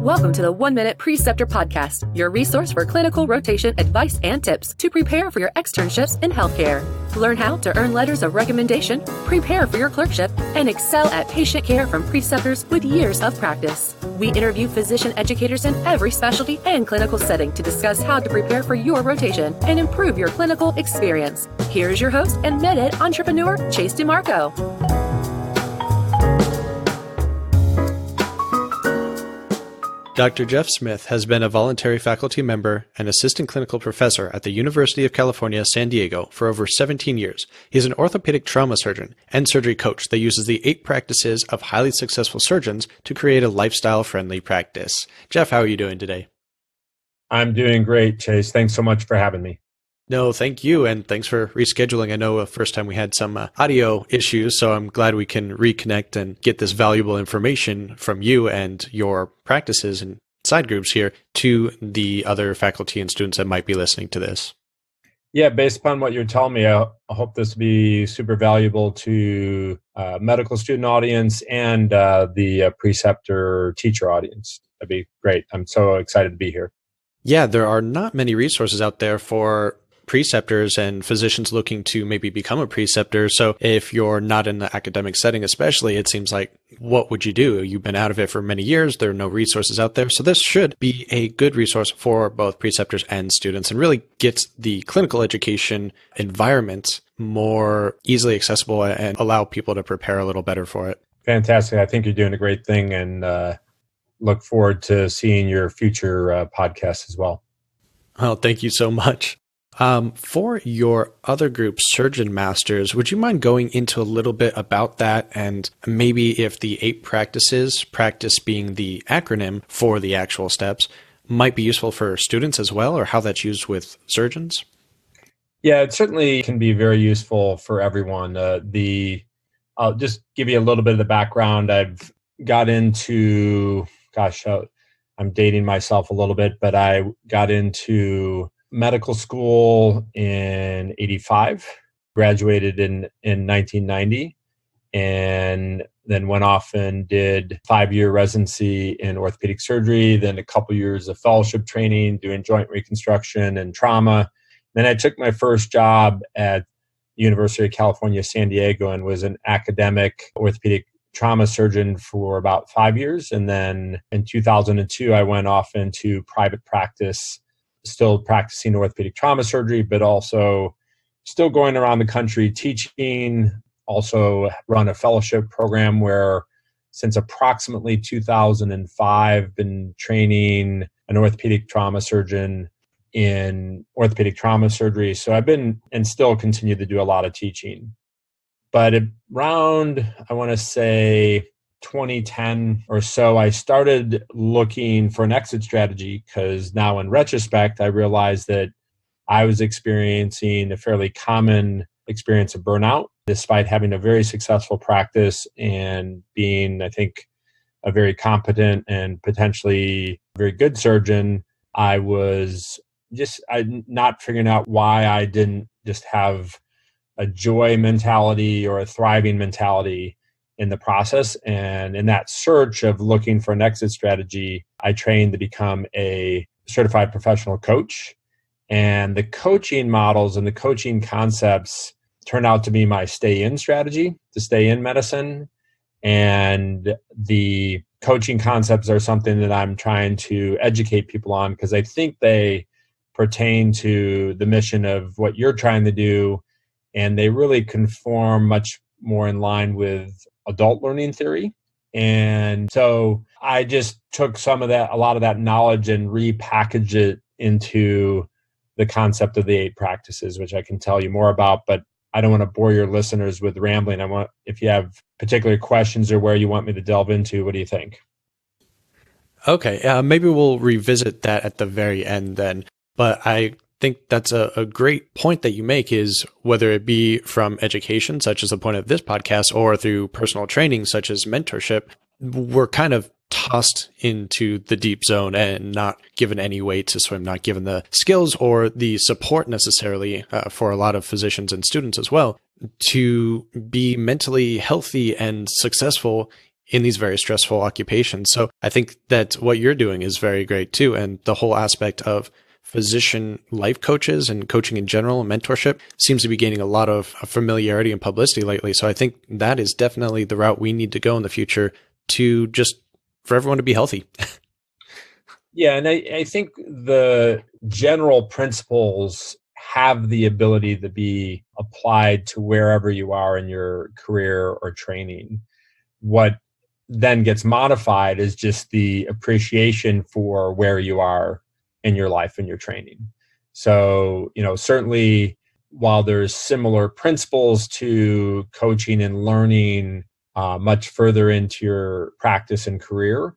Welcome to the 1 Minute Preceptor Podcast, your resource for clinical rotation advice and tips to prepare for your externships in healthcare. Learn how to earn letters of recommendation, prepare for your clerkship, and excel at patient care from preceptors with years of practice. We interview physician educators in every specialty and clinical setting to discuss how to prepare for your rotation and improve your clinical experience. Here is your host and med-ed entrepreneur, Chase DeMarco. Dr. Jeff Smith has been a voluntary faculty member and assistant clinical professor at the University of California, San Diego for over 17 years. He's an orthopedic trauma surgeon and surgery coach that uses the 8 practices of highly successful surgeons to create a lifestyle-friendly practice. Jeff, how are you doing today? I'm doing great, Chase. Thanks so much for having me. No, thank you, and thanks for rescheduling. I know the first time we had some audio issues, so I'm glad we can reconnect and get this valuable information from you and your practices and side groups here to the other faculty and students that might be listening to this. Yeah, based upon what you're telling me, I hope this will be super valuable to medical student audience and the preceptor teacher audience. That'd be great. I'm so excited to be here. Yeah, there are not many resources out there for preceptors and physicians looking to maybe become a preceptor. So if you're not in the academic setting, especially, it seems like, what would you do? You've been out of it for many years. There are no resources out there. So this should be a good resource for both preceptors and students and really gets the clinical education environment more easily accessible and allow people to prepare a little better for it. Fantastic. I think you're doing a great thing and look forward to seeing your future podcasts as well. Well, thank you so much. For your other group, Surgeon Masters, would you mind going into a little bit about that and maybe if the 8 practices, practice being the acronym for the actual steps, might be useful for students as well, or how that's used with surgeons? Yeah, it certainly can be very useful for everyone. I'll just give you a little bit of the background. I've got into, I'm dating myself a little bit, but I got into medical school in 85, graduated in 1990, and then went off and did 5-year residency in orthopedic surgery, then a couple years of fellowship training doing joint reconstruction and trauma. Then I took my first job at the University of California, San Diego, and was an academic orthopedic trauma surgeon for about 5 years. And then in 2002, I went off into private practice, still practicing orthopedic trauma surgery, but also still going around the country teaching, also run a fellowship program where since approximately 2005, been training an orthopedic trauma surgeon in orthopedic trauma surgery. So I've been and still continue to do a lot of teaching. But around, I want to say 2010 or so, I started looking for an exit strategy because now in retrospect, I realized that I was experiencing a fairly common experience of burnout, despite having a very successful practice and being, I think, a very competent and potentially very good surgeon. I was just not figuring out why I didn't just have a joy mentality or a thriving mentality in the process. And in that search of looking for an exit strategy, I trained to become a certified professional coach. And the coaching models and the coaching concepts turned out to be my stay-in strategy, to stay in medicine. And the coaching concepts are something that I'm trying to educate people on because I think they pertain to the mission of what you're trying to do. And they really conform much more in line with adult learning theory. And so I just took a lot of that knowledge and repackaged it into the concept of the 8 practices, which I can tell you more about, but I don't want to bore your listeners with rambling. If you have particular questions or where you want me to delve into, what do you think? Okay, maybe we'll revisit that at the very end then. But I think that's a great point that you make is whether it be from education, such as the point of this podcast, or through personal training, such as mentorship, we're kind of tossed into the deep zone and not given any way to swim, not given the skills or the support necessarily for a lot of physicians and students as well to be mentally healthy and successful in these very stressful occupations. So I think that what you're doing is very great too. And the whole aspect of physician life coaches and coaching in general and mentorship seems to be gaining a lot of familiarity and publicity lately. So I think that is definitely the route we need to go in the future to just for everyone to be healthy. Yeah, and I think the general principles have the ability to be applied to wherever you are in your career or training. What then gets modified is just the appreciation for where you are in your life and your training. So, certainly while there's similar principles to coaching and learning much further into your practice and career,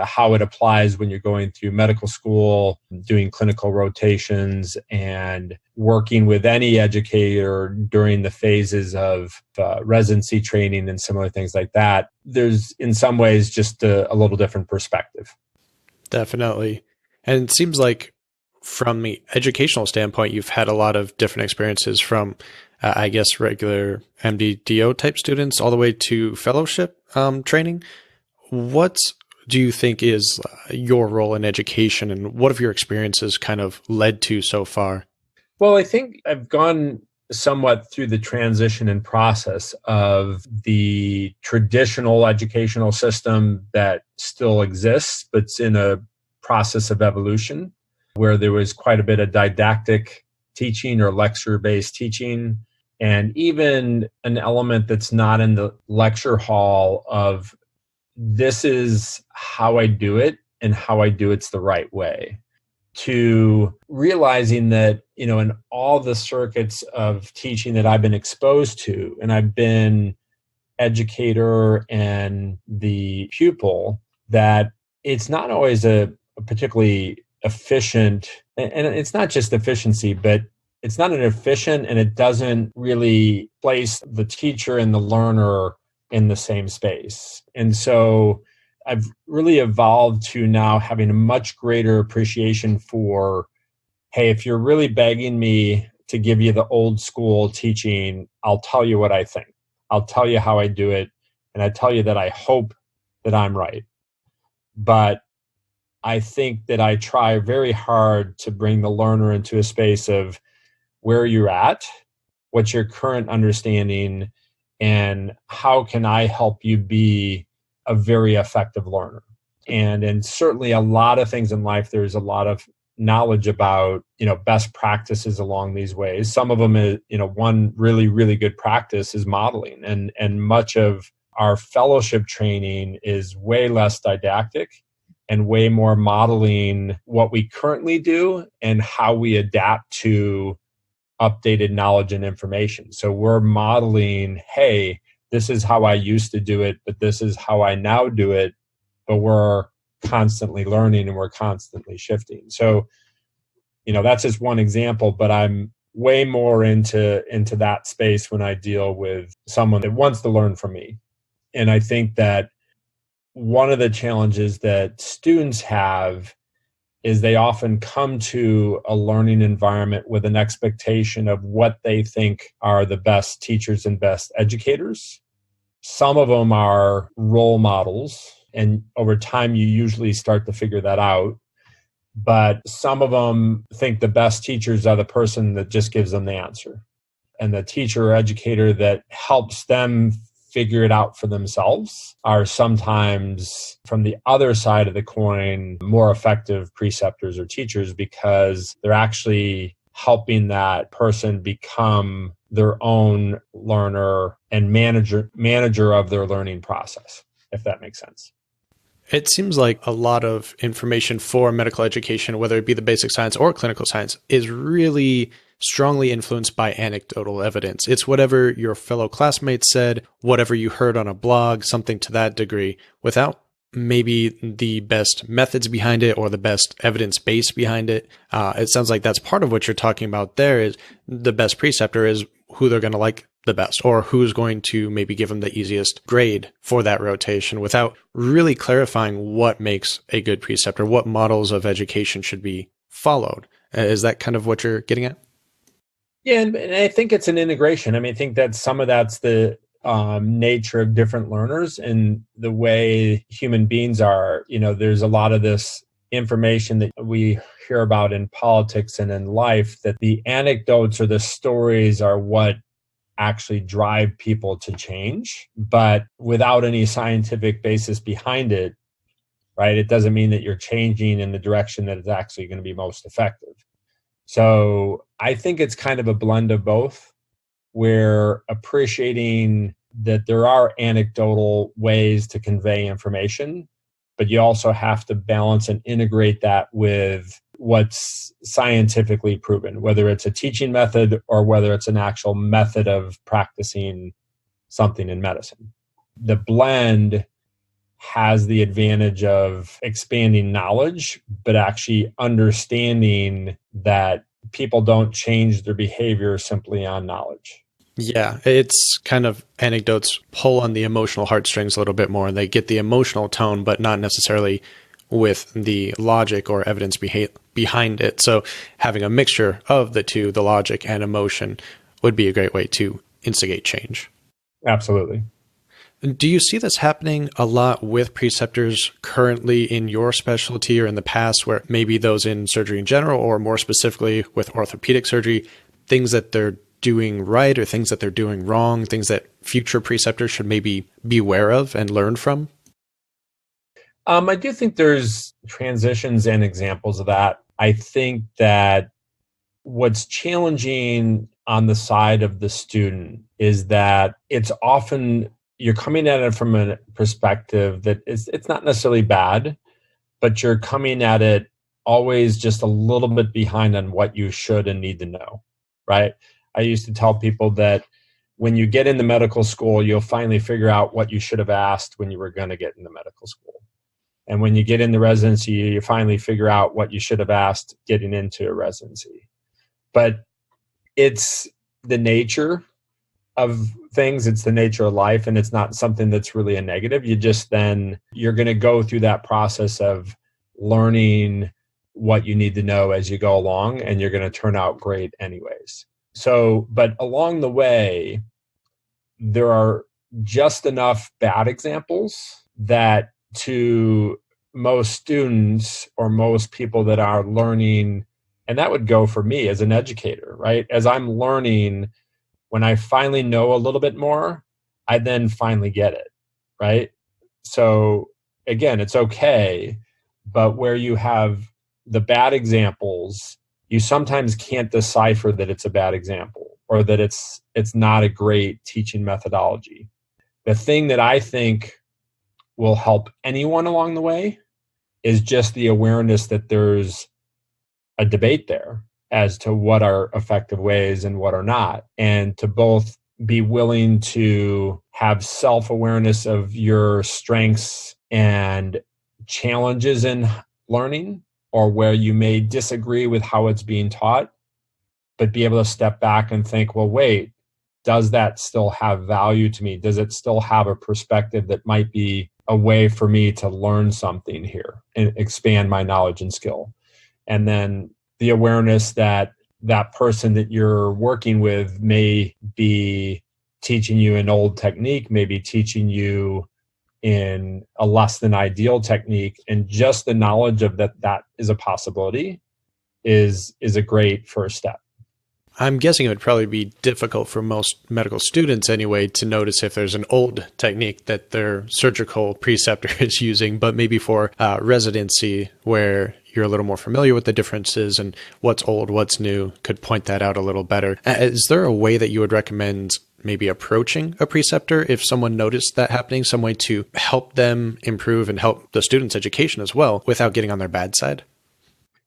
how it applies when you're going through medical school, doing clinical rotations, and working with any educator during the phases of residency training and similar things like that, there's in some ways just a little different perspective. Definitely. And it seems like from the educational standpoint, you've had a lot of different experiences from, I guess, regular MD-DO type students all the way to fellowship training. What do you think is your role in education, and what have your experiences kind of led to so far? Well, I think I've gone somewhat through the transition and process of the traditional educational system that still exists, but it's in a process of evolution, where there was quite a bit of didactic teaching or lecture-based teaching, and even an element that's not in the lecture hall of this is how I do it and how I do it's the right way, to realizing that, in all the circuits of teaching that I've been exposed to, and I've been educator and the pupil, that it's not always a particularly efficient, and it's not just efficiency, but it's not an efficient, and it doesn't really place the teacher and the learner in the same space. And so I've really evolved to now having a much greater appreciation for, hey, if you're really begging me to give you the old school teaching, I'll tell you what I think. I'll tell you how I do it. And I tell you that I hope that I'm right. But I think that I try very hard to bring the learner into a space of where you're at, what's your current understanding, and how can I help you be a very effective learner. And certainly a lot of things in life, there's a lot of knowledge about, best practices along these ways. Some of them is, one really, really good practice is modeling. And much of our fellowship training is way less didactic and way more modeling what we currently do and how we adapt to updated knowledge and information. So we're modeling, hey, this is how I used to do it, but this is how I now do it. But we're constantly learning and we're constantly shifting. So, that's just one example, but I'm way more into that space when I deal with someone that wants to learn from me. And I think that one of the challenges that students have is they often come to a learning environment with an expectation of what they think are the best teachers and best educators. Some of them are role models, and over time you usually start to figure that out. But some of them think the best teachers are the person that just gives them the answer, and the teacher or educator that helps them figure it out for themselves are sometimes, from the other side of the coin, more effective preceptors or teachers, because they're actually helping that person become their own learner and manager of their learning process, if that makes sense. It seems like a lot of information for medical education, whether it be the basic science or clinical science, is really strongly influenced by anecdotal evidence. It's whatever your fellow classmates said, whatever you heard on a blog, something to that degree, without maybe the best methods behind it or the best evidence base behind it. It sounds like that's part of what you're talking about there, is the best preceptor is who they're going to like the best, or who's going to maybe give them the easiest grade for that rotation, without really clarifying what makes a good preceptor, what models of education should be followed. Is that kind of what you're getting at? Yeah, and I think it's an integration. I mean, I think that some of that's the nature of different learners and the way human beings are. There's a lot of this information that we hear about in politics and in life, that the anecdotes or the stories are what actually drive people to change, but without any scientific basis behind it, right? It doesn't mean that you're changing in the direction that is actually going to be most effective. So I think it's kind of a blend of both. We're appreciating that there are anecdotal ways to convey information, but you also have to balance and integrate that with what's scientifically proven, whether it's a teaching method or whether it's an actual method of practicing something in medicine. The blend has the advantage of expanding knowledge, but actually understanding that people don't change their behavior simply on knowledge. Yeah, it's kind of anecdotes pull on the emotional heartstrings a little bit more, and they get the emotional tone, but not necessarily with the logic or evidence behind it. So having a mixture of the two, the logic and emotion, would be a great way to instigate change. Absolutely. Do you see this happening a lot with preceptors currently in your specialty or in the past, where maybe those in surgery in general, or more specifically with orthopedic surgery, things that they're doing right or things that they're doing wrong, things that future preceptors should maybe be aware of and learn from? I do think there's transitions and examples of that. I think that what's challenging on the side of the student is that it's often you're coming at it from a perspective that it's not necessarily bad, but you're coming at it always just a little bit behind on what you should and need to know, right? I used to tell people that when you get into medical school, you'll finally figure out what you should have asked when you were going to get into medical school. And when you get into residency, you finally figure out what you should have asked getting into a residency. But it's the nature of things, it's the nature of life, and it's not something that's really a negative. You're going to go through that process of learning what you need to know as you go along, and you're going to turn out great anyways. So, but along the way, there are just enough bad examples that to most students or most people that are learning, and that would go for me as an educator, right? As I'm learning, when I finally know a little bit more, I then finally get it, right? So again, it's okay, but where you have the bad examples, you sometimes can't decipher that it's a bad example or that it's not a great teaching methodology. The thing that I think will help anyone along the way is just the awareness that there's a debate there as to what are effective ways and what are not, and to both be willing to have self-awareness of your strengths and challenges in learning, or where you may disagree with how it's being taught, but be able to step back and think, well, wait, does that still have value to me? Does it still have a perspective that might be a way for me to learn something here and expand my knowledge and skill? And then the awareness that that person that you're working with may be teaching you an old technique, maybe teaching you in a less than ideal technique, and just the knowledge of that is a possibility is a great first step. I'm guessing it would probably be difficult for most medical students anyway to notice if there's an old technique that their surgical preceptor is using, but maybe for residency, where you're a little more familiar with the differences and what's old, what's new, could point that out a little better. Is there a way that you would recommend maybe approaching a preceptor if someone noticed that happening, some way to help them improve and help the student's education as well without getting on their bad side?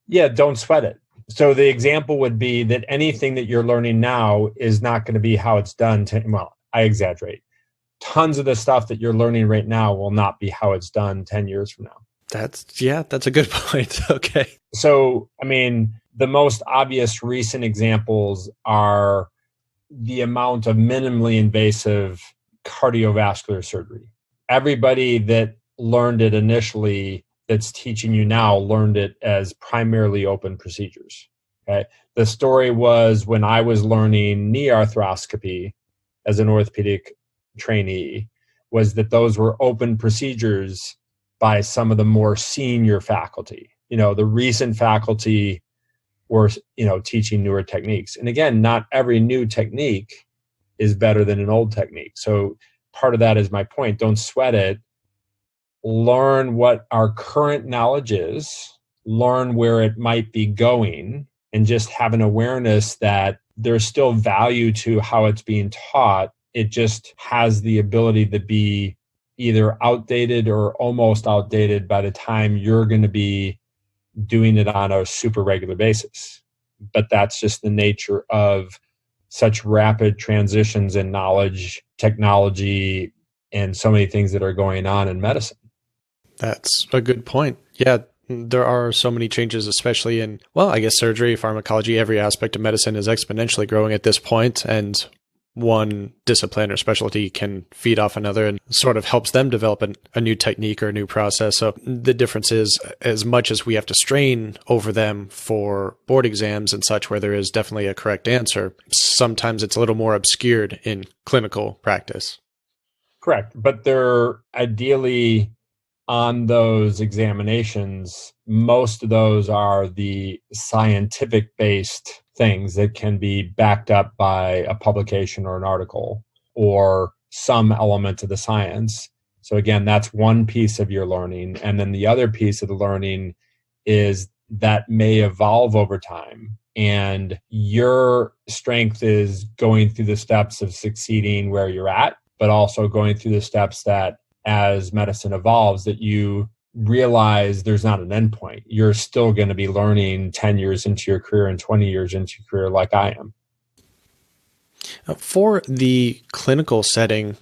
Yeah, don't sweat it. So the example would be that anything that you're learning now is not going to be how it's done. Well, I exaggerate. Tons of the stuff that you're learning right now will not be how it's done 10 years from now. That's a good point. Okay. So, I mean, the most obvious recent examples are the amount of minimally invasive cardiovascular surgery. Everybody that learned it initially that's teaching you now learned it as primarily open procedures. Okay. The story was when I was learning knee arthroscopy as an orthopedic trainee was that those were open procedures by some of the more senior faculty. The recent faculty were, teaching newer techniques. And again, not every new technique is better than an old technique. So part of that is my point. Don't sweat it. Learn what our current knowledge is, learn where it might be going, and just have an awareness that there's still value to how it's being taught. It just has the ability to be either outdated or almost outdated by the time you're going to be doing it on a super regular basis. But that's just the nature of such rapid transitions in knowledge, technology, and so many things that are going on in medicine. That's a good point. Yeah, there are so many changes, especially in, I guess surgery, pharmacology, every aspect of medicine is exponentially growing at this point, and one discipline or specialty can feed off another and sort of helps them develop a new technique or a new process. So the difference is, as much as we have to strain over them for board exams and such, where there is definitely a correct answer, sometimes it's a little more obscured in clinical practice. Correct. But they're ideally on those examinations, most of those are the scientific-based things that can be backed up by a publication or an article or some element of the science. So again, that's one piece of your learning. And then the other piece of the learning is that may evolve over time. And your strength is going through the steps of succeeding where you're at, but also going through the steps that as medicine evolves, that you realize there's not an endpoint. You're still going to be learning 10 years into your career and 20 years into your career like I am. For the clinical setting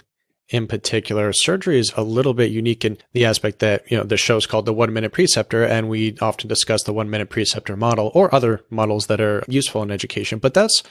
in particular, surgery is a little bit unique in the aspect that, the show's called the 1 Minute Preceptor, and we often discuss the 1 Minute Preceptor model or other models that are useful in education, but that's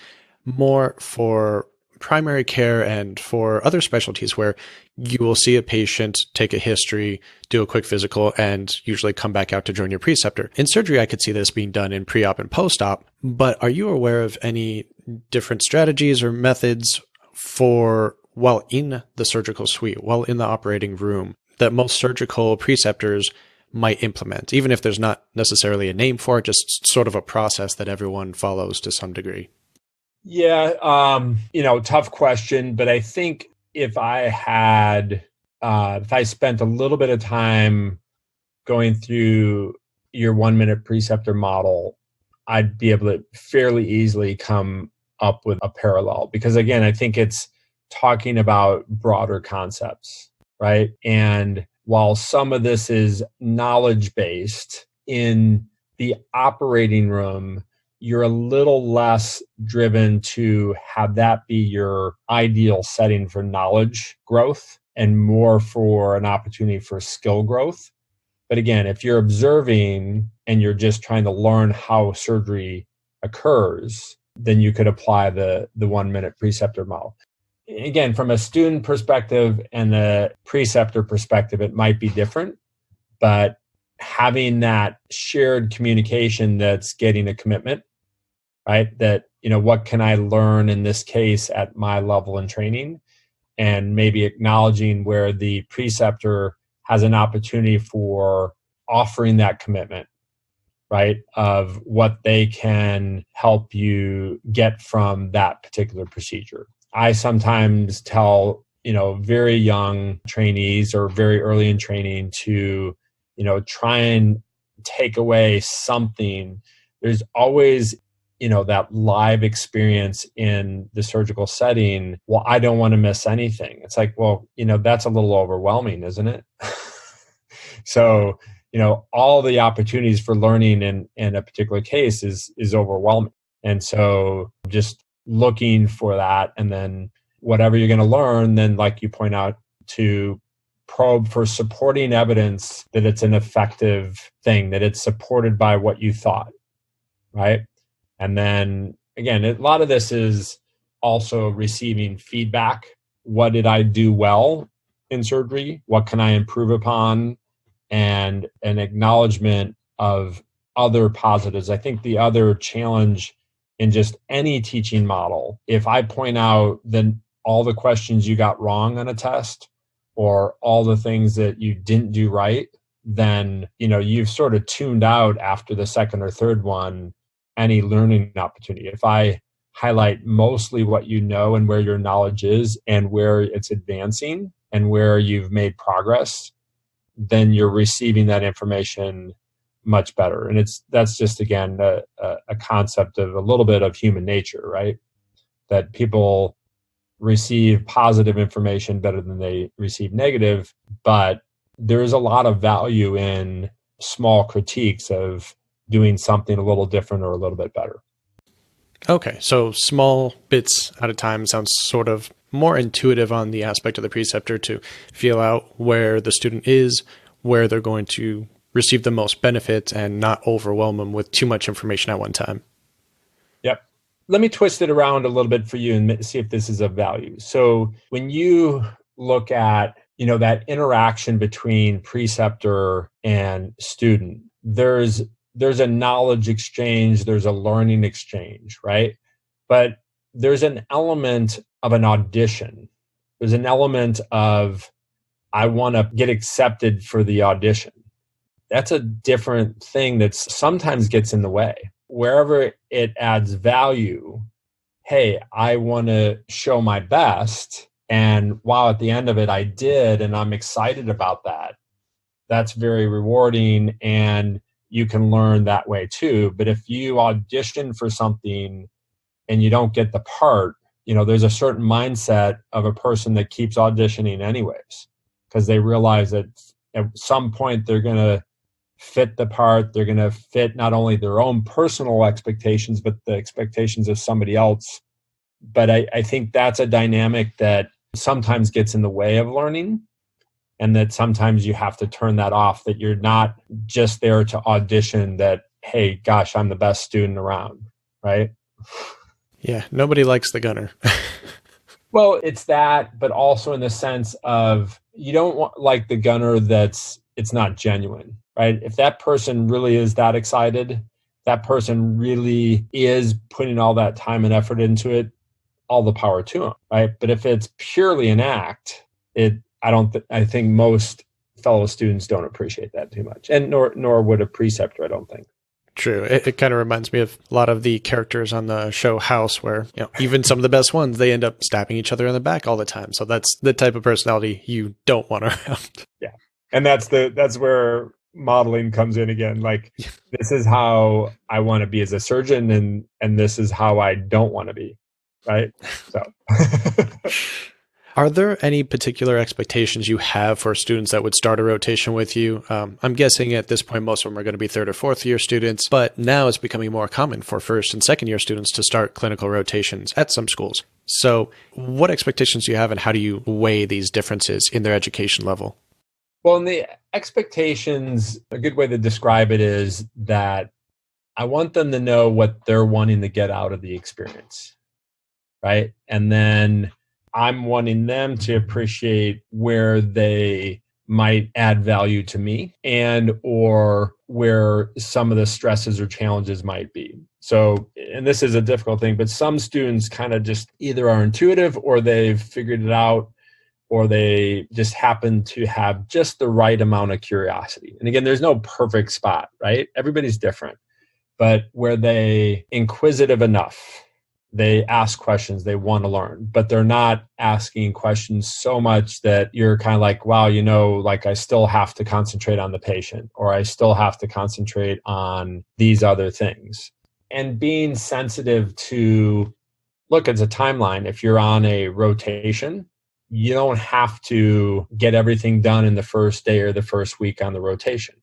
more for primary care and for other specialties where you will see a patient, take a history, do a quick physical, and usually come back out to join your preceptor. In surgery, I could see this being done in pre-op and post-op, but are you aware of any different strategies or methods for while in the surgical suite, while in the operating room, that most surgical preceptors might implement, even if there's not necessarily a name for it, just sort of a process that everyone follows to some degree? Yeah, tough question, but I think if I spent a little bit of time going through your 1 Minute Preceptor model, I'd be able to fairly easily come up with a parallel. Because again, I think it's talking about broader concepts, right? And while some of this is knowledge-based, in the operating room, you're a little less driven to have that be your ideal setting for knowledge growth and more for an opportunity for skill growth. But again, if you're observing and you're just trying to learn how surgery occurs, then you could apply the 1 Minute Preceptor model. Again, from a student perspective and the preceptor perspective, it might be different, but having that shared communication that's getting a commitment, right? That, what can I learn in this case at my level and training? And maybe acknowledging where the preceptor has an opportunity for offering that commitment, right? Of what they can help you get from that particular procedure. I sometimes tell, very young trainees or very early in training to, try and take away something. There's always, that live experience in the surgical setting. Well, I don't want to miss anything. It's like, well, that's a little overwhelming, isn't it? So, all the opportunities for learning in a particular case is overwhelming. And so just looking for that, and then whatever you're going to learn, then like you point out, to probe for supporting evidence that it's an effective thing, that it's supported by what you thought, right? And then again, a lot of this is also receiving feedback. What did I do well in surgery? What can I improve upon? And an acknowledgement of other positives. I think the other challenge in just any teaching model, if I point out all the questions you got wrong on a test or all the things that you didn't do right, then, you've sort of tuned out after the second or third one any learning opportunity. If I highlight mostly what you know and where your knowledge is and where it's advancing and where you've made progress, then you're receiving that information much better. And that's just, again, a concept of a little bit of human nature, right? That people receive positive information better than they receive negative, but there is a lot of value in small critiques of doing something a little different or a little bit better. Okay, so small bits at a time sounds sort of more intuitive on the aspect of the preceptor to feel out where the student is, where they're going to receive the most benefit and not overwhelm them with too much information at one time. Yep. Let me twist it around a little bit for you and see if this is of value. So when you look at, that interaction between preceptor and student, there's a knowledge exchange, there's a learning exchange, right? But there's an element of an audition. There's an element of, I want to get accepted for the audition. That's a different thing that sometimes gets in the way. Wherever it adds value, hey, I want to show my best. And wow, at the end of it, I did, and I'm excited about that. That's very rewarding, and you can learn that way too. But if you audition for something and you don't get the part, there's a certain mindset of a person that keeps auditioning anyways, because they realize that at some point they're going to fit the part. They're going to fit not only their own personal expectations, but the expectations of somebody else. But I think that's a dynamic that sometimes gets in the way of learning, and that sometimes you have to turn that off, that you're not just there to audition that, hey, gosh, I'm the best student around, right? Yeah, nobody likes the gunner. Well, it's that, but also in the sense of you don't want like the gunner it's not genuine, right? If that person really is that excited, that person really is putting all that time and effort into it, all the power to them, right? But if it's purely an act, I think most fellow students don't appreciate that too much, and nor would a preceptor, I don't think. True. It kind of reminds me of a lot of the characters on the show House, where even some of the best ones, they end up stabbing each other in the back all the time. So that's the type of personality you don't want around. Yeah, and that's where modeling comes in again. Like, this is how I want to be as a surgeon, and this is how I don't want to be, right? So. Are there any particular expectations you have for students that would start a rotation with you? I'm guessing at this point, most of them are going to be third or fourth year students, but now it's becoming more common for first and second year students to start clinical rotations at some schools. So what expectations do you have, and how do you weigh these differences in their education level? Well, in the expectations, a good way to describe it is that I want them to know what they're wanting to get out of the experience, right? And then I'm wanting them to appreciate where they might add value to me and or where some of the stresses or challenges might be. So, and this is a difficult thing, but some students kind of just either are intuitive or they've figured it out, or they just happen to have just the right amount of curiosity. And again, there's no perfect spot, right? Everybody's different. But where they inquisitive enough, they ask questions, they want to learn, but they're not asking questions so much that you're kind of like, wow, like I still have to concentrate on the patient, or I still have to concentrate on these other things. And being sensitive to, look, it's a timeline. If you're on a rotation, you don't have to get everything done in the first day or the first week on the rotation.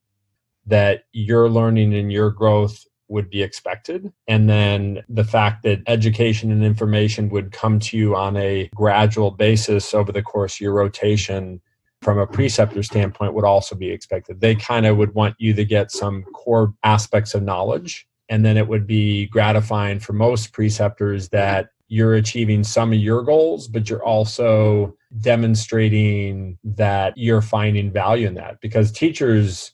That your learning and your growth would be expected. And then the fact that education and information would come to you on a gradual basis over the course of your rotation from a preceptor standpoint would also be expected. They kind of would want you to get some core aspects of knowledge. And then it would be gratifying for most preceptors that you're achieving some of your goals, but you're also demonstrating that you're finding value in that, because teachers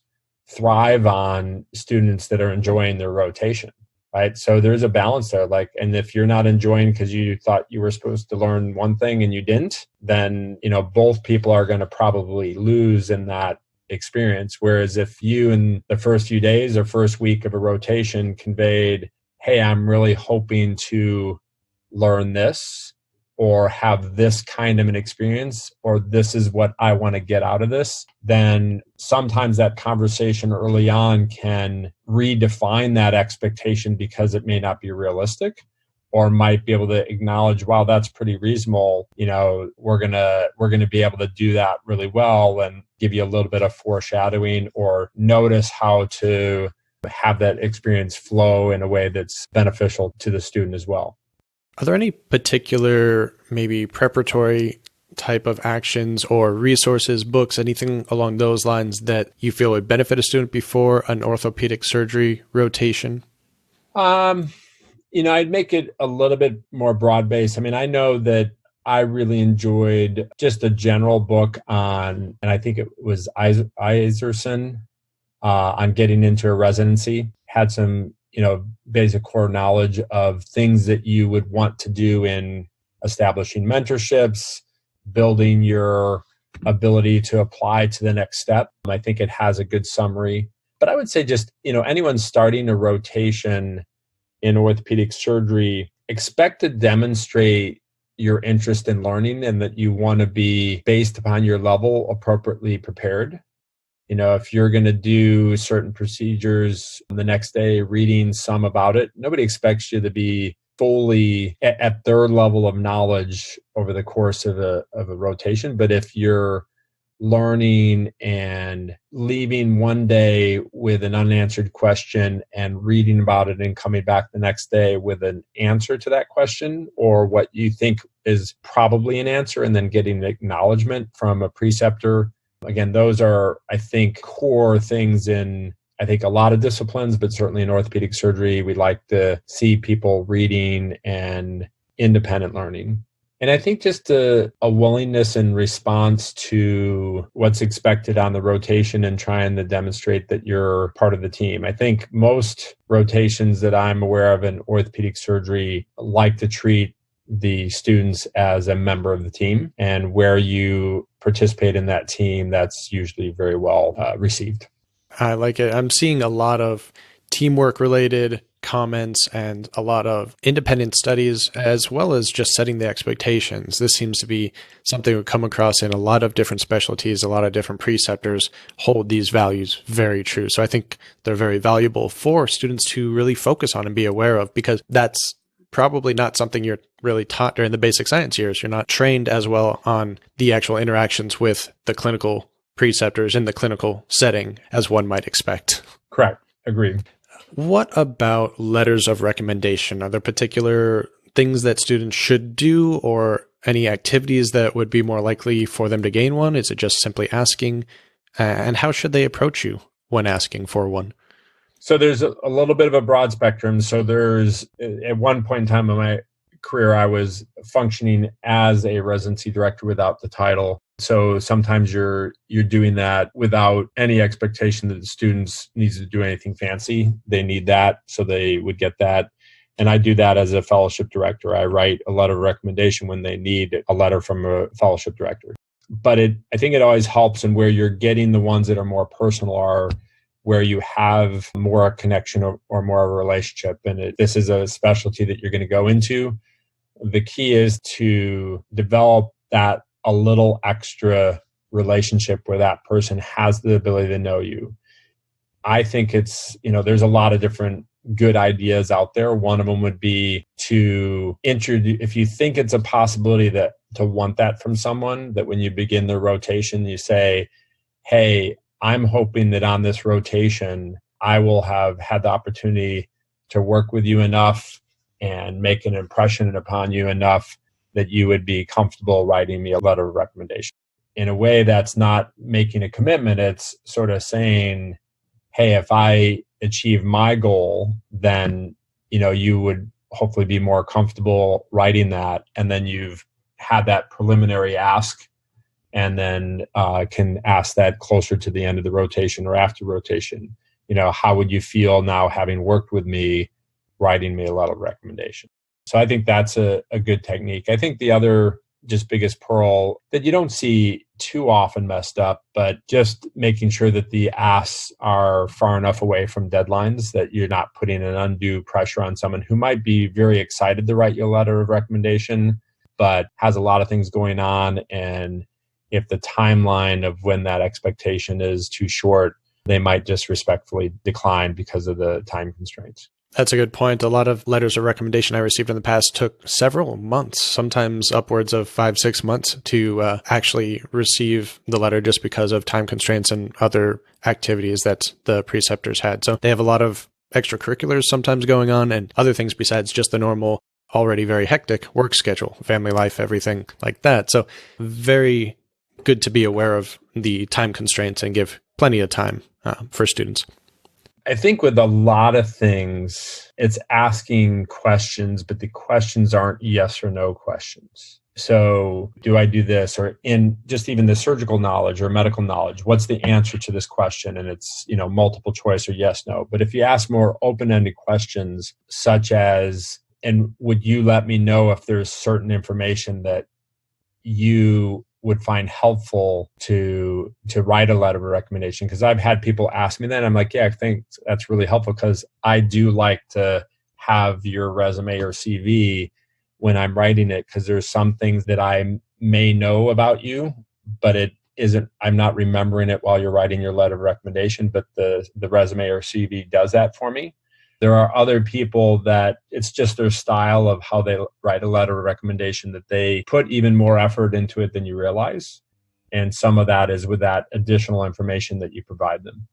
thrive on students that are enjoying their rotation. right? So there's a balance there. Like, and if you're not enjoying because you thought you were supposed to learn one thing and you didn't, then, both people are going to probably lose in that experience. Whereas if you in the first few days or first week of a rotation conveyed, hey, I'm really hoping to learn this or have this kind of an experience, or this is what I want to get out of this, then sometimes that conversation early on can redefine that expectation because it may not be realistic, or might be able to acknowledge, wow, that's pretty reasonable. We're gonna be able to do that really well, and give you a little bit of foreshadowing or notice how to have that experience flow in a way that's beneficial to the student as well. Are there any particular maybe preparatory type of actions or resources, books, anything along those lines that you feel would benefit a student before an orthopedic surgery rotation? I'd make it a little bit more broad-based. I know that I really enjoyed just a general book on, and I think it was Iserson, on getting into a residency. Had some basic core knowledge of things that you would want to do in establishing mentorships, building your ability to apply to the next step. I think it has a good summary. But I would say just, anyone starting a rotation in orthopedic surgery, expect to demonstrate your interest in learning and that you want to be, based upon your level, appropriately prepared. If you're going to do certain procedures the next day, reading some about it, nobody expects you to be fully at their level of knowledge over the course of a rotation. But if you're learning and leaving one day with an unanswered question and reading about it and coming back the next day with an answer to that question, or what you think is probably an answer, and then getting acknowledgement from a preceptor. Again, those are, I think, core things in, I think, a lot of disciplines, but certainly in orthopedic surgery, we like to see people reading and independent learning. And I think just a willingness and response to what's expected on the rotation and trying to demonstrate that you're part of the team. I think most rotations that I'm aware of in orthopedic surgery like to treat the students as a member of the team, and where you participate in that team, that's usually very well received. I like it. I'm seeing a lot of teamwork related comments and a lot of independent studies, as well as just setting the expectations. This seems to be something we come across in a lot of different specialties. A lot of different preceptors hold these values very true. So I think they're very valuable for students to really focus on and be aware of, because that's probably not something you're really taught during the basic science years. You're not trained as well on the actual interactions with the clinical preceptors in the clinical setting as one might expect. Correct. Agreed. What about letters of recommendation? Are there particular things that students should do, or any activities that would be more likely for them to gain one? Is it just simply asking? And how should they approach you when asking for one? So there's a little bit of a broad spectrum. So there's, at one point in time in my career, I was functioning as a residency director without the title. So sometimes you're doing that without any expectation that the students needs to do anything fancy. They need that, so they would get that. And I do that as a fellowship director. I write a letter of recommendation when they need a letter from a fellowship director. But I think it always helps, and where you're getting the ones that are more personal are where you have more a connection or more of a relationship. And this is a specialty that you're going to go into. The key is to develop that a little extra relationship where that person has the ability to know you. I think it's, there's a lot of different good ideas out there. One of them would be to introduce, if you think it's a possibility that to want that from someone, that when you begin the rotation, you say, hey, I'm hoping that on this rotation, I will have had the opportunity to work with you enough and make an impression upon you enough that you would be comfortable writing me a letter of recommendation. In a way that's not making a commitment, it's sort of saying, hey, if I achieve my goal, then, you would hopefully be more comfortable writing that. And then you've had that preliminary ask, and then can ask that closer to the end of the rotation or after rotation. How would you feel now having worked with me writing me a letter of recommendation. So I think that's a good technique. I think the other just biggest pearl that you don't see too often messed up, but just making sure that the asks are far enough away from deadlines that you're not putting an undue pressure on someone who might be very excited to write you a letter of recommendation, but has a lot of things going on. And if the timeline of when that expectation is too short, they might just respectfully decline because of the time constraints. That's a good point. A lot of letters of recommendation I received in the past took several months, sometimes upwards of 5-6 months to actually receive the letter just because of time constraints and other activities that the preceptors had. So they have a lot of extracurriculars sometimes going on and other things besides just the normal, already very hectic work schedule, family life, everything like that. So very good to be aware of the time constraints and give plenty of time for students. I think with a lot of things, it's asking questions, but the questions aren't yes or no questions. So do I do this? Or in just even the surgical knowledge or medical knowledge, what's the answer to this question? And it's, multiple choice or yes, no. But if you ask more open-ended questions, such as, and would you let me know if there's certain information that you would find helpful to write a letter of recommendation? Because I've had people ask me that, and I'm like, yeah, I think that's really helpful because I do like to have your resume or CV when I'm writing it, because there's some things that I may know about you, but it isn't, I'm not remembering it while you're writing your letter of recommendation, but the resume or CV does that for me. There are other people that it's just their style of how they write a letter of recommendation that they put even more effort into it than you realize. And some of that is with that additional information that you provide them.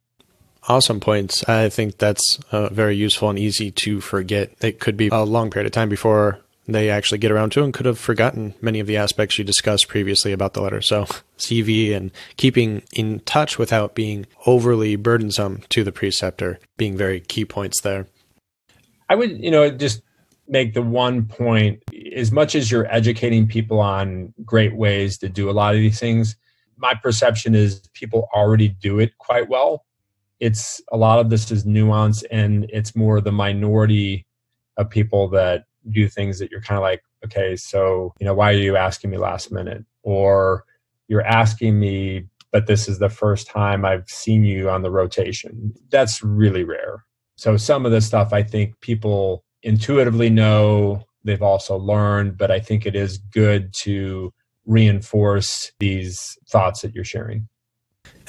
Awesome points. I think that's very useful and easy to forget. It could be a long period of time before they actually get around to and could have forgotten many of the aspects you discussed previously about the letter. So CV and keeping in touch without being overly burdensome to the preceptor being very key points there. I would, just make the one point, as much as you're educating people on great ways to do a lot of these things, my perception is people already do it quite well. It's a lot of this is nuance, and it's more the minority of people that do things that you're kind of like, okay, so, why are you asking me last minute? Or you're asking me, but this is the first time I've seen you on the rotation. That's really rare. So some of the stuff I think people intuitively know, they've also learned, but I think it is good to reinforce these thoughts that you're sharing.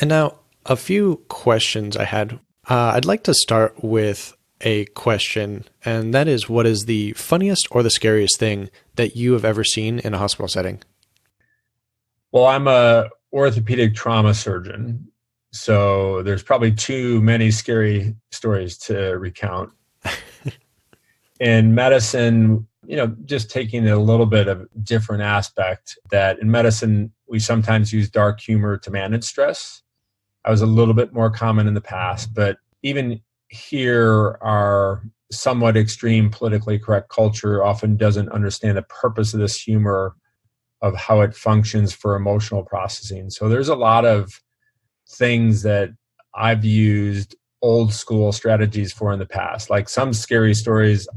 And now a few questions I had. I'd like to start with a question, and that is, what is the funniest or the scariest thing that you have ever seen in a hospital setting? Well, I'm a orthopedic trauma surgeon, so there's probably too many scary stories to recount. In medicine, just taking a little bit of different aspect, that in medicine, we sometimes use dark humor to manage stress. I was a little bit more common in the past, but even here, our somewhat extreme politically correct culture often doesn't understand the purpose of this humor, of how it functions for emotional processing. So there's a lot of things that I've used old school strategies for in the past. Like some scary stories,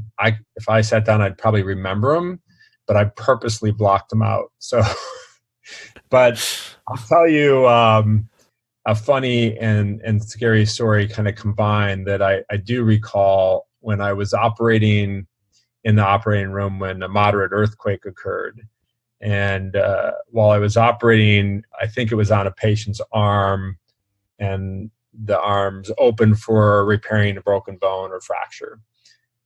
if I sat down, I'd probably remember them, but I purposely blocked them out. So, but I'll tell you a funny and scary story kind of combined that I do recall when I was operating in the operating room when a moderate earthquake occurred. And while I was operating, I think it was on a patient's arm, and the arm's open for repairing a broken bone or fracture.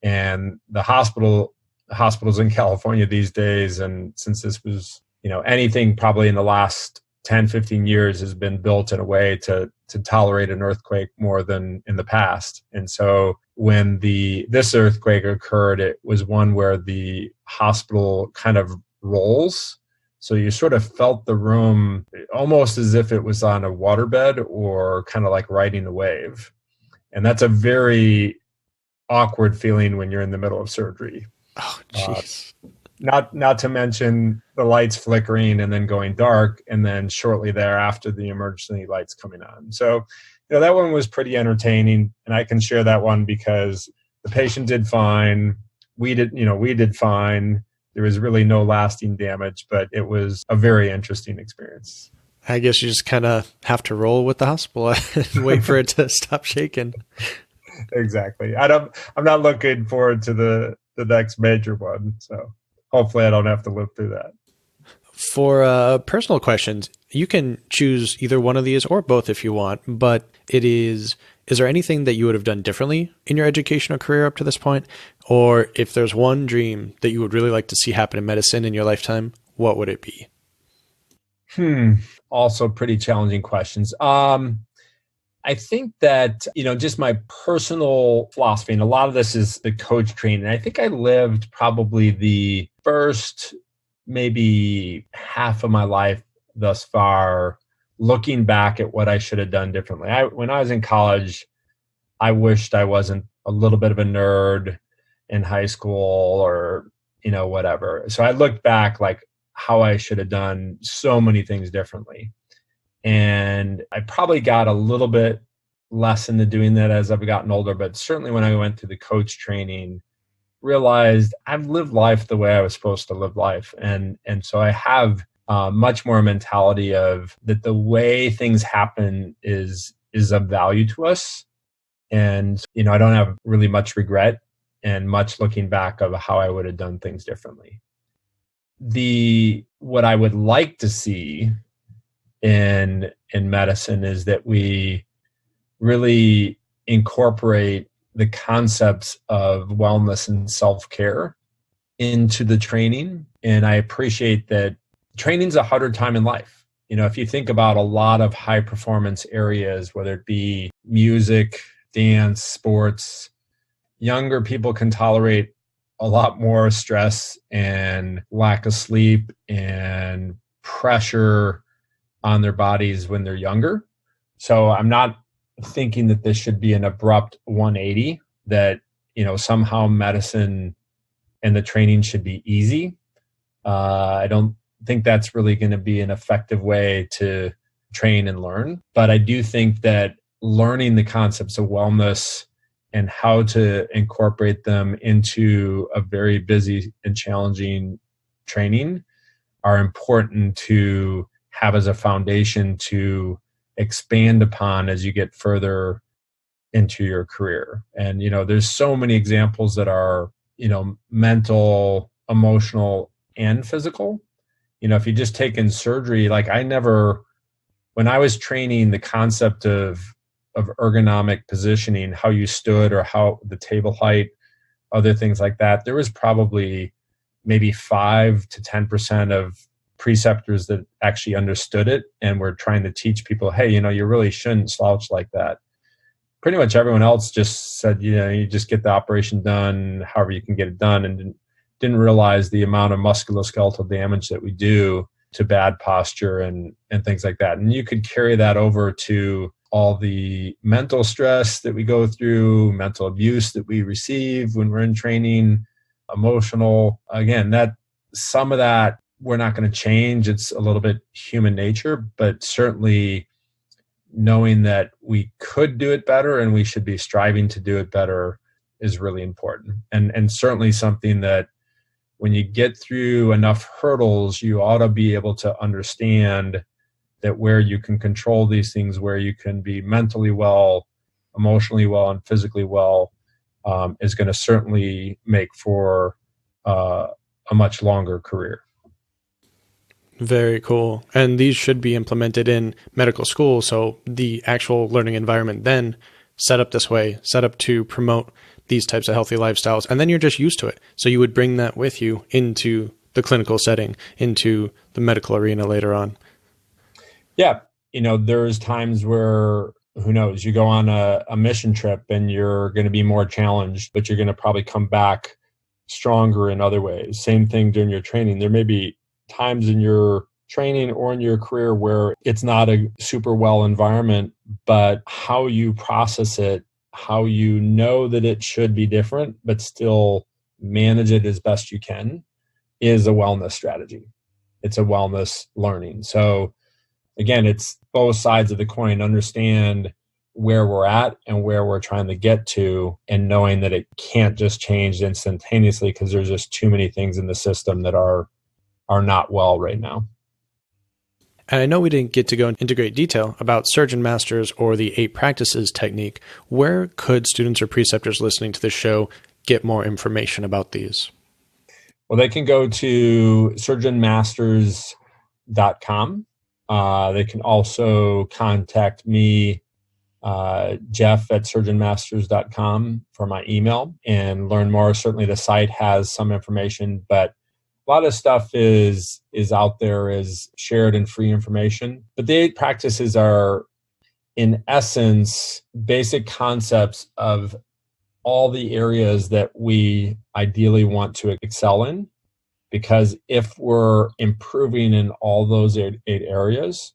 And the hospitals in California these days, and since this was, anything probably in the last 10, 15 years has been built in a way to tolerate an earthquake more than in the past. And so when this earthquake occurred, it was one where the hospital kind of rolls. So you sort of felt the room almost as if it was on a waterbed or kind of like riding a wave. And that's a very awkward feeling when you're in the middle of surgery. Oh, jeez. Not to mention the lights flickering and then going dark, and then shortly thereafter the emergency lights coming on. So, that one was pretty entertaining, and I can share that one because The patient did fine. We did fine. There was really no lasting damage, but it was a very interesting experience. I guess you just kind of have to roll with the hospital and wait for it to stop shaking. Exactly. I'm not looking forward to the next major one. So hopefully I don't have to live through that. For personal questions, you can choose either one of these or both if you want, but is there anything that you would have done differently in your educational career up to this point? Or if there's one dream that you would really like to see happen in medicine in your lifetime, what would it be? Also pretty challenging questions. I think that, just my personal philosophy, and a lot of this is the coach training. I think I lived probably the first maybe half of my life thus far looking back at what I should have done differently. When I was in college, I wished I wasn't a little bit of a nerd in high school or, whatever. So I looked back like how I should have done so many things differently. And I probably got a little bit less into doing that as I've gotten older, but certainly when I went through the coach training, realized I've lived life the way I was supposed to live life. And so I have much more mentality of that the way things happen is of value to us. And, I don't have really much regret and much looking back of how I would have done things differently. What I would like to see in medicine is that we really incorporate the concepts of wellness and self-care into the training. And I appreciate that training's a harder time in life. If you think about a lot of high performance areas, whether it be music, dance, sports, younger people can tolerate a lot more stress and lack of sleep and pressure on their bodies when they're younger. So I'm not thinking that this should be an abrupt 180, that, somehow medicine and the training should be easy. I don't think that's really going to be an effective way to train and learn. But I do think that learning the concepts of wellness and how to incorporate them into a very busy and challenging training are important to have as a foundation to expand upon as you get further into your career. And, there's so many examples that are, mental, emotional, and physical. If you just take in surgery, like when I was training the concept of ergonomic positioning, how you stood or how the table height, other things like that, there was probably maybe 5 to 10% of preceptors that actually understood it and were trying to teach people, hey, you really shouldn't slouch like that. Pretty much everyone else just said, you just get the operation done however you can get it done, and didn't realize the amount of musculoskeletal damage that we do to bad posture and things like that. And you could carry that over to all the mental stress that we go through, mental abuse that we receive when we're in training, emotional. Again, that some of that we're not going to change. It's a little bit human nature, but certainly knowing that we could do it better and we should be striving to do it better is really important. And certainly something that when you get through enough hurdles, you ought to be able to understand that where you can control these things, where you can be mentally well, emotionally well, and physically well, is going to certainly make for a much longer career. Very cool. And these should be implemented in medical school. So the actual learning environment then set up this way, set up to promote these types of healthy lifestyles. And then you're just used to it. So you would bring that with you into the clinical setting, into the medical arena later on. Yeah. There's times where, who knows, you go on a mission trip and you're going to be more challenged, but you're going to probably come back stronger in other ways. Same thing during your training. There may be times in your training or in your career where it's not a super well environment, but how you process it, how you know that it should be different, but still manage it as best you can, is a wellness strategy. It's a wellness learning. So again, it's both sides of the coin. Understand where we're at and where we're trying to get to, and knowing that it can't just change instantaneously because there's just too many things in the system that are not well right now. And I know we didn't get to go into great detail about Surgeon Masters or the 8 practices technique. Where could students or preceptors listening to the show get more information about these? Well, they can go to surgeonmasters.com. They can also contact me, Jeff at surgeonmasters.com, for my email and learn more. Certainly the site has some information, but a lot of stuff is out there, is shared and free information. But the 8 practices are, in essence, basic concepts of all the areas that we ideally want to excel in. Because if we're improving in all those 8 areas,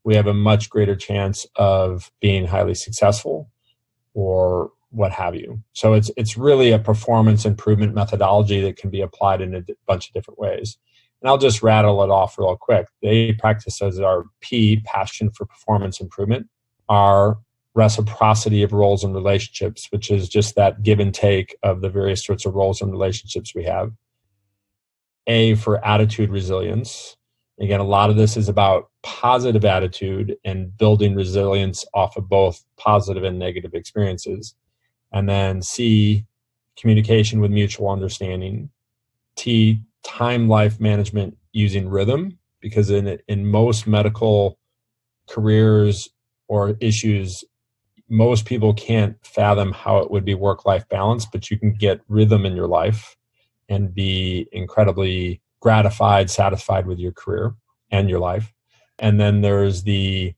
we have a much greater chance of being highly successful or what have you. So it's really a performance improvement methodology that can be applied in a bunch of different ways. And I'll just rattle it off real quick. The 8 practices are P, passion for performance improvement; R, reciprocity of roles and relationships, which is just that give and take of the various sorts of roles and relationships we have. A, for attitude resilience. Again, a lot of this is about positive attitude and building resilience off of both positive and negative experiences. And then C, communication with mutual understanding. T, time life management using rhythm, because in most medical careers or issues, most people can't fathom how it would be work-life balance, but you can get rhythm in your life and be incredibly gratified, satisfied with your career and your life. And then there's the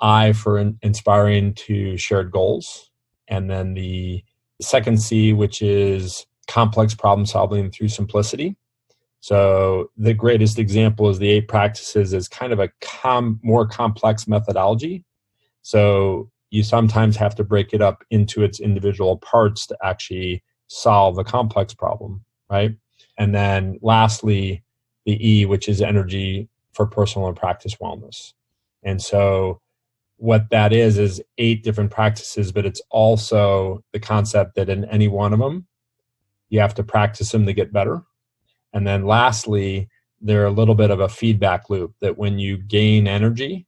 I for inspiring to shared goals. And then the second C, which is complex problem solving through simplicity. So the greatest example is the 8 practices is kind of a more complex methodology. So you sometimes have to break it up into its individual parts to actually solve a complex problem, right? And then lastly, the E, which is energy for personal and practice wellness. And so what that is 8 different practices, but it's also the concept that in any one of them, you have to practice them to get better. And then lastly, they're a little bit of a feedback loop that when you gain energy,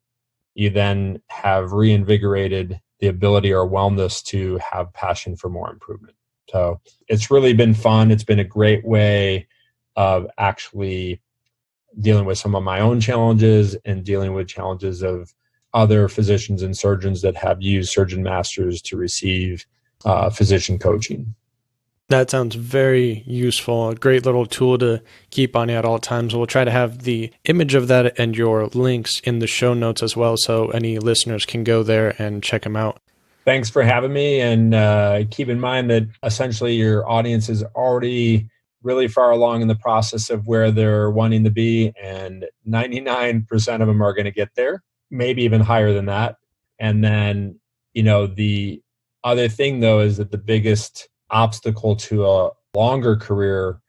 you then have reinvigorated the ability or wellness to have passion for more improvement. So it's really been fun. It's been a great way of actually dealing with some of my own challenges and dealing with challenges of other physicians and surgeons that have used Surgeon Masters to receive physician coaching. That sounds very useful. A great little tool to keep on you at all times. We'll try to have the image of that and your links in the show notes as well, so any listeners can go there and check them out. Thanks for having me. And keep in mind that essentially your audience is already really far along in the process of where they're wanting to be. And 99% of them are going to get there, maybe even higher than that. And then, the other thing, though, is that the biggest obstacle to a longer career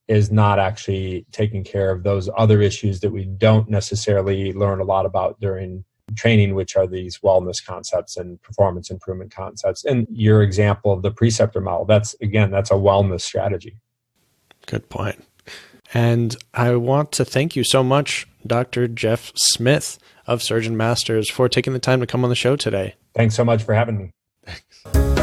is not actually taking care of those other issues that we don't necessarily learn a lot about during training, which are these wellness concepts and performance improvement concepts. And your example of the preceptor model, that's a wellness strategy. Good point. And I want to thank you so much, Dr. Jeff Smith of Surgeon Masters, for taking the time to come on the show today. Thanks so much for having me. Thanks.